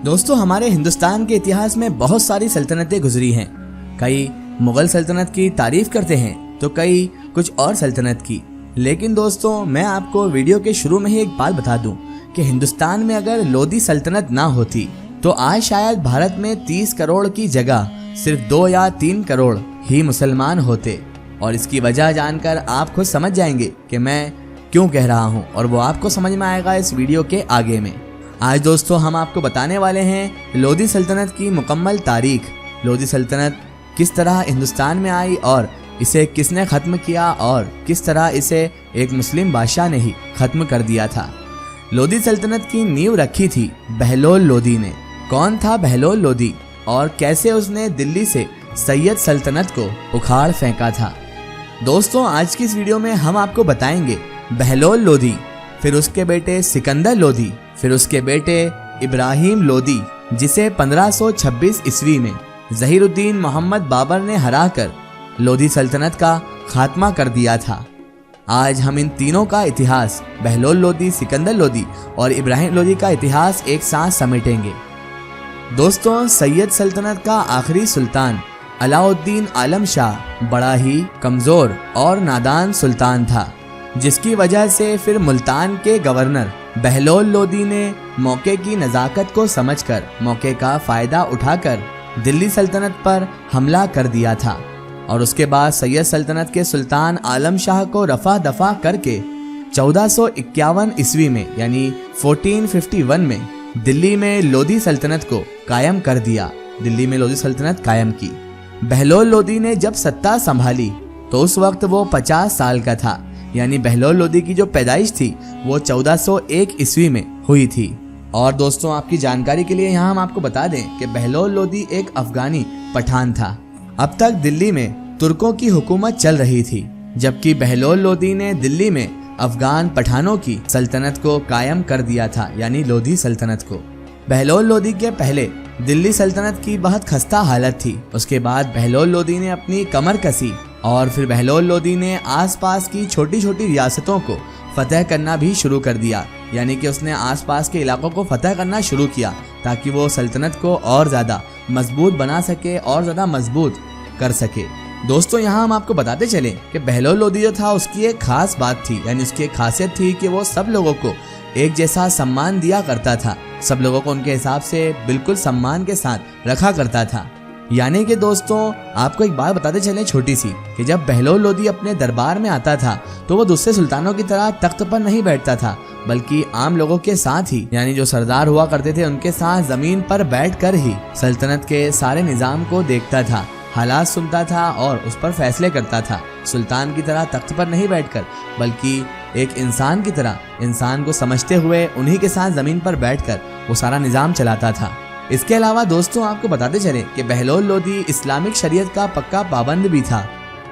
दोस्तों, हमारे हिंदुस्तान के इतिहास में बहुत सारी सल्तनतें गुजरी हैं। कई मुगल सल्तनत की तारीफ करते हैं तो कई कुछ और सल्तनत की। लेकिन दोस्तों, मैं आपको वीडियो के शुरू में ही एक बात बता दूं कि हिंदुस्तान में अगर लोधी सल्तनत ना होती तो आज शायद भारत में 30 करोड़ की जगह सिर्फ 2 या 3 करोड़ ही मुसलमान होते। और इसकी वजह जानकर आप खुद समझ जाएंगे कि मैं क्यों कह रहा हूँ, और वो आपको समझ में आएगा इस वीडियो के आगे में। आज दोस्तों हम आपको बताने वाले हैं लोधी सल्तनत की मुकम्मल तारीख। लोधी सल्तनत किस तरह हिंदुस्तान में आई और इसे किसने ख़त्म किया और किस तरह इसे एक मुस्लिम बादशाह ने ही ख़त्म कर दिया था। लोधी सल्तनत की नींव रखी थी बहलोल लोधी ने। कौन था बहलोल लोधी और कैसे उसने दिल्ली से सैयद सल्तनत को उखाड़ फेंका था। दोस्तों, आज की इस वीडियो में हम आपको बताएंगे बहलोल लोधी, फिर उसके बेटे सिकंदर लोधी, फिर उसके बेटे इब्राहिम लोधी, जिसे 1526 ईस्वी में ज़हीरुद्दीन मोहम्मद बाबर ने हराकर लोधी सल्तनत का खात्मा कर दिया था। आज हम इन तीनों का इतिहास, बहलोल लोधी, सिकंदर लोधी और इब्राहिम लोधी का इतिहास एक साथ समेटेंगे। दोस्तों, सैयद सल्तनत का आखिरी सुल्तान अलाउद्दीन आलम शाह बड़ा ही कमजोर और नादान सुल्तान था, जिसकी वजह से फिर मुल्तान के गवर्नर बहलोल लोधी ने मौके की नज़ाकत को समझकर, मौके का फ़ायदा उठाकर दिल्ली सल्तनत पर हमला कर दिया था। और उसके बाद सैयद सल्तनत के सुल्तान आलम शाह को रफा दफा करके 1451 ईस्वी में यानी 1451 में दिल्ली में लोधी सल्तनत को कायम कर दिया। दिल्ली में लोधी सल्तनत कायम की। बहलोल लोधी ने जब सत्ता संभाली तो उस वक्त वो 50 साल का था, यानी बहलोल लोधी की जो पैदाइश थी वो 1401 ईस्वी में हुई थी। और दोस्तों, आपकी जानकारी के लिए यहाँ हम आपको बता दें कि बहलोल लोधी एक अफगानी पठान था। अब तक दिल्ली में तुर्कों की हुकूमत चल रही थी, जबकि बहलोल लोधी ने दिल्ली में अफगान पठानों की सल्तनत को कायम कर दिया था, यानी लोधी सल्तनत को। बहलोल लोधी के पहले दिल्ली सल्तनत की बहुत खस्ता हालत थी। उसके बाद बहलोल लोधी ने अपनी कमर कसी और फिर बहलोल लोधी ने आसपास की छोटी छोटी रियासतों को फतह करना भी शुरू कर दिया, यानी कि उसने आसपास के इलाकों को फतह करना शुरू किया ताकि वो सल्तनत को और ज़्यादा मजबूत बना सके और ज़्यादा मजबूत कर सके। दोस्तों, यहाँ हम आपको बताते चले कि बहलोल लोधी जो था उसकी एक खास बात थी, यानी उसकी एक खासियत थी कि वो सब लोगों को एक जैसा सम्मान दिया करता था। सब लोगों को उनके हिसाब से बिल्कुल सम्मान के साथ रखा करता था। यानी कि दोस्तों, आपको एक बात बताते चले छोटी सी, कि जब बहलोल लोधी अपने दरबार में आता था तो वो दूसरे सुल्तानों की तरह तख्त पर नहीं बैठता था, बल्कि आम लोगों के साथ ही, यानी जो सरदार हुआ करते थे उनके साथ जमीन पर बैठकर ही सल्तनत के सारे निजाम को देखता था, हालात सुनता था और उस पर फैसले करता था। सुल्तान की तरह तख्त पर नहीं बैठकर, बल्कि एक इंसान की तरह इंसान को समझते हुए उन्हीं के साथ जमीन पर बैठकर वो सारा निजाम चलाता था। इसके अलावा दोस्तों, आपको बताते चले कि बहलोल लोधी इस्लामिक शरीयत का पक्का पाबंद भी था।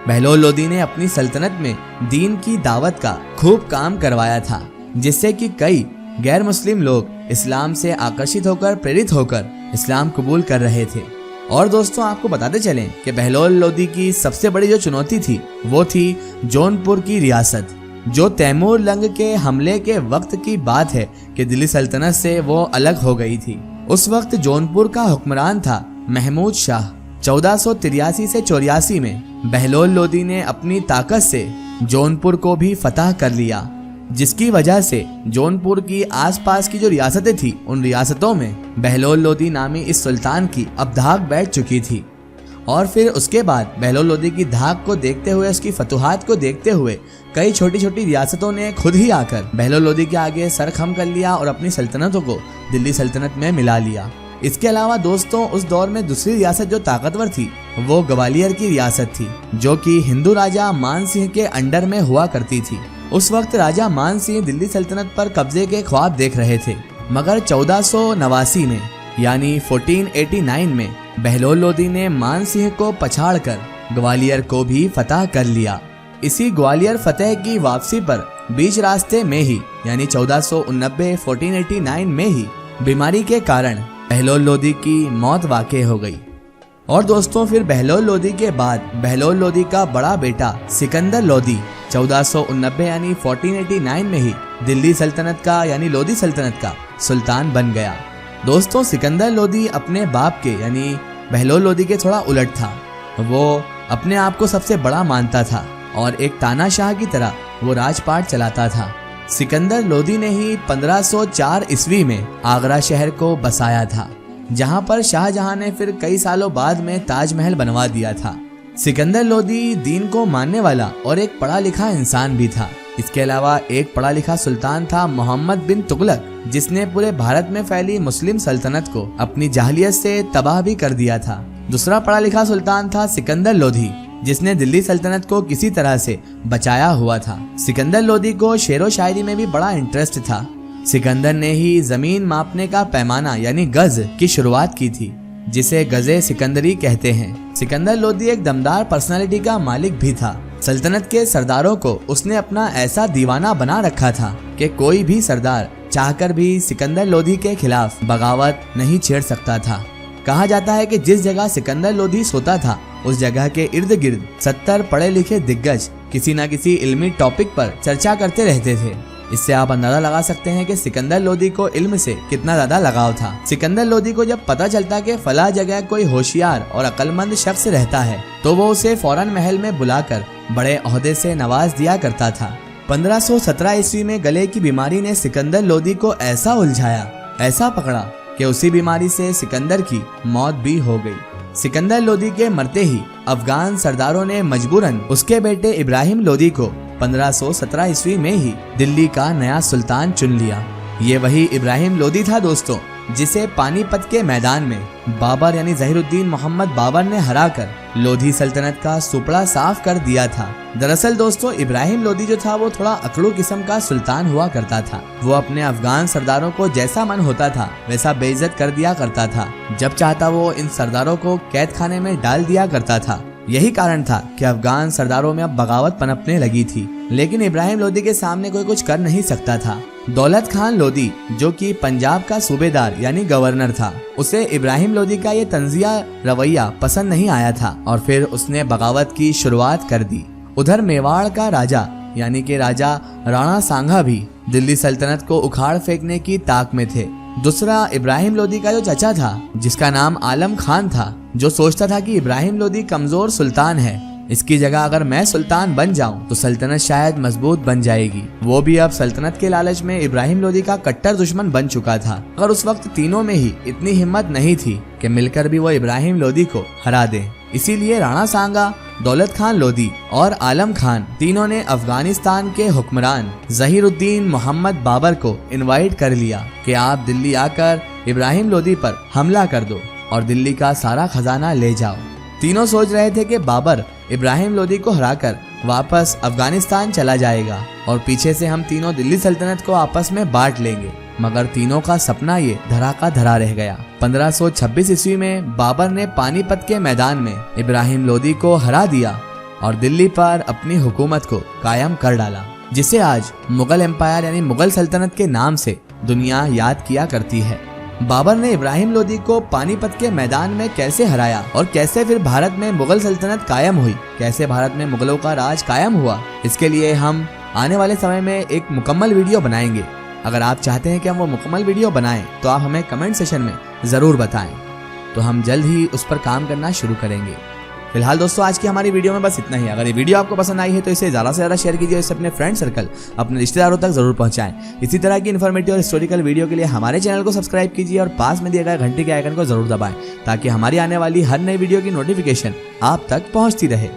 बहलोल लोधी ने अपनी सल्तनत में दीन की दावत का खूब काम करवाया था, जिससे कि कई गैर मुस्लिम लोग इस्लाम से आकर्षित होकर, प्रेरित होकर इस्लाम कबूल कर रहे थे। और दोस्तों, आपको बताते चलें कि बहलोल लोधी की सबसे बड़ी जो चुनौती थी वो थी जौनपुर की रियासत, जो तैमूर लंग के हमले के वक्त की बात है कि दिल्ली सल्तनत से वो अलग हो गई थी। उस वक्त जौनपुर का हुक्मरान था महमूद शाह। 1483 से 84 में बहलोल लोधी ने अपनी ताकत से जौनपुर को भी फतह कर लिया, जिसकी वजह से जौनपुर की आसपास की जो रियासतें थी उन रियासतों में बहलोल लोधी नामी इस सुल्तान की अब धाक बैठ चुकी थी। और फिर उसके बाद बहलोल लोधी की धाक को देखते हुए, उसकी फतुहात को देखते हुए कई छोटी छोटी रियासतों ने खुद ही आकर बहलोल लोधी के आगे सर खम कर लिया और अपनी सल्तनतों को दिल्ली सल्तनत में मिला लिया। इसके अलावा दोस्तों, उस दौर में दूसरी रियासत जो ताकतवर थी वो ग्वालियर की रियासत थी, जो कि हिंदू राजा मान सिंह के अंडर में हुआ करती थी। उस वक्त राजा मान सिंह दिल्ली सल्तनत पर कब्जे के ख्वाब देख रहे थे, मगर 1489 में यानी 1489 में बहलोल लोधी ने मान सिंह को पछाड़कर ग्वालियर को भी फतह कर लिया। इसी ग्वालियर फतेह की वापसी पर बीच रास्ते में ही, यानी 1489 में ही बीमारी के कारण बहलोल लोधी की मौत वाक़ई हो गई। और दोस्तों, फिर बहलोल लोधी के बाद बहलोल लोधी का बड़ा बेटा सिकंदर लोधी 1489 यानी 1489 में ही दिल्ली सल्तनत का यानी लोधी सल्तनत का सुल्तान बन गया। दोस्तों, सिकंदर लोदी अपने बाप के यानी बहलोल लोदी के थोड़ा उलट था। वो अपने आप को सबसे बड़ा मानता था और एक तानाशाह की तरह वो राजपाट चलाता था। सिकंदर लोदी ने ही 1504 ईस्वी में आगरा शहर को बसाया था, जहां पर शाहजहां ने फिर कई सालों बाद में ताजमहल बनवा दिया था। सिकंदर लोदी दीन को मानने वाला और एक पढ़ा लिखा इंसान भी था। इसके अलावा एक पढ़ा लिखा सुल्तान था मोहम्मद बिन तुगलक, जिसने पूरे भारत में फैली मुस्लिम सल्तनत को अपनी जाहिलियत से तबाह भी कर दिया था। दूसरा पढ़ा लिखा सुल्तान था सिकंदर लोधी, जिसने दिल्ली सल्तनत को किसी तरह से बचाया हुआ था। सिकंदर लोधी को शेरो शायरी में भी बड़ा इंटरेस्ट था। सिकंदर ने ही जमीन मापने का पैमाना यानी गज की शुरुआत की थी, जिसे गजे सिकंदरी कहते हैं। सिकंदर लोधी एक दमदार पर्सनालिटी का मालिक भी था। सल्तनत के सरदारों को उसने अपना ऐसा दीवाना बना रखा था कि कोई भी सरदार चाहकर भी सिकंदर लोधी के खिलाफ बगावत नहीं छेड़ सकता था। कहा जाता है कि जिस जगह सिकंदर लोधी सोता था उस जगह के इर्द गिर्द 70 पढ़े लिखे दिग्गज किसी न किसी इल्मी टॉपिक पर चर्चा करते रहते थे। इससे आप अंदाजा लगा सकते हैं कि सिकंदर लोधी को इल्म से कितना ज्यादा लगाव था। सिकंदर लोधी को जब पता चलता कि फला जगह कोई होशियार और अक्लमंद शख्स रहता है तो वो उसे फौरन महल में बुलाकर बड़े ओहदे से नवाज दिया करता था। 1517 ईस्वी में गले की बीमारी ने सिकंदर लोधी को ऐसा उलझाया, ऐसा पकड़ा कि उसी बीमारी से सिकंदर की मौत भी हो गई। सिकंदर लोधी के मरते ही अफगान सरदारों ने मजबूरन उसके बेटे इब्राहिम लोधी को 1517 ईस्वी में ही दिल्ली का नया सुल्तान चुन लिया। ये वही इब्राहिम लोधी था दोस्तों, जिसे पानीपत के मैदान में बाबर यानी ज़हीरुद्दीन मोहम्मद बाबर ने हराकर लोधी सल्तनत का सुपड़ा साफ कर दिया था। दरअसल दोस्तों, इब्राहिम लोधी जो था वो थोड़ा अकड़ू किस्म का सुल्तान हुआ करता था। वो अपने अफगान सरदारों को जैसा मन होता था वैसा बेइज्जत कर दिया करता था। जब चाहता वो इन सरदारों को कैद खाने में डाल दिया करता था। यही कारण था कि अफगान सरदारों में अब बगावत पनपने लगी थी, लेकिन इब्राहिम लोधी के सामने कोई कुछ कर नहीं सकता था। दौलत खान लोधी, जो कि पंजाब का सूबेदार यानी गवर्नर था, उसे इब्राहिम लोधी का ये तंजिया रवैया पसंद नहीं आया था और फिर उसने बगावत की शुरुआत कर दी। उधर मेवाड़ का राजा यानी कि राजा राणा सांगा भी दिल्ली सल्तनत को उखाड़ फेंकने की ताक में थे। दूसरा इब्राहिम लोधी का जो चचा था, जिसका नाम आलम खान था, जो सोचता था कि इब्राहिम लोधी कमजोर सुल्तान है, इसकी जगह अगर मैं सुल्तान बन जाऊं तो सल्तनत शायद मजबूत बन जाएगी। वो भी अब सल्तनत के लालच में इब्राहिम लोधी का कट्टर दुश्मन बन चुका था। अगर उस वक्त तीनों में ही इतनी हिम्मत नहीं थी कि मिलकर भी वो इब्राहिम लोधी को हरा दें। इसीलिए राणा सांगा, दौलत खान लोधी और आलम खान तीनों ने अफगानिस्तान के हुक्मरान ज़हीरुद्दीन मोहम्मद बाबर को इनवाइट कर लिया कि आप दिल्ली आकर इब्राहिम लोधी पर हमला कर दो और दिल्ली का सारा खजाना ले जाओ। तीनों सोच रहे थे कि बाबर इब्राहिम लोधी को हराकर वापस अफगानिस्तान चला जाएगा और पीछे से हम तीनों दिल्ली सल्तनत को आपस में बांट लेंगे, मगर तीनों का सपना ये धरा का धरा रह गया। 1526 ईस्वी में बाबर ने पानीपत के मैदान में इब्राहिम लोधी को हरा दिया और दिल्ली पर अपनी हुकूमत को कायम कर डाला, जिसे आज मुगल एम्पायर यानी मुगल सल्तनत के नाम से दुनिया याद किया करती है। बाबर ने इब्राहिम लोधी को पानीपत के मैदान में कैसे हराया और कैसे फिर भारत में मुगल सल्तनत कायम हुई, कैसे भारत में मुगलों का राज कायम हुआ, इसके लिए हम आने वाले समय में एक मुकम्मल वीडियो बनाएंगे। अगर आप चाहते हैं कि हम वो मुकम्मल वीडियो बनाएं तो आप हमें कमेंट सेशन में ज़रूर बताएं, तो हम जल्द ही उस पर काम करना शुरू करेंगे। फिलहाल दोस्तों, आज की हमारी वीडियो में बस इतना ही। अगर ये वीडियो आपको पसंद आई है तो इसे ज़्यादा से ज़्यादा शेयर कीजिए, इसे अपने फ्रेंड सर्कल, अपने रिश्तेदारों तक जरूर पहुंचाएं। इसी तरह की इन्फॉर्मेटिव और हिस्टोरिकल वीडियो के लिए हमारे चैनल को सब्सक्राइब कीजिए और पास में दिए गए घंटे के आइकन को जरूर दबाएं, ताकि हमारी आने वाली हर नई वीडियो की नोटिफिकेशन आप तक पहुंचती रहे।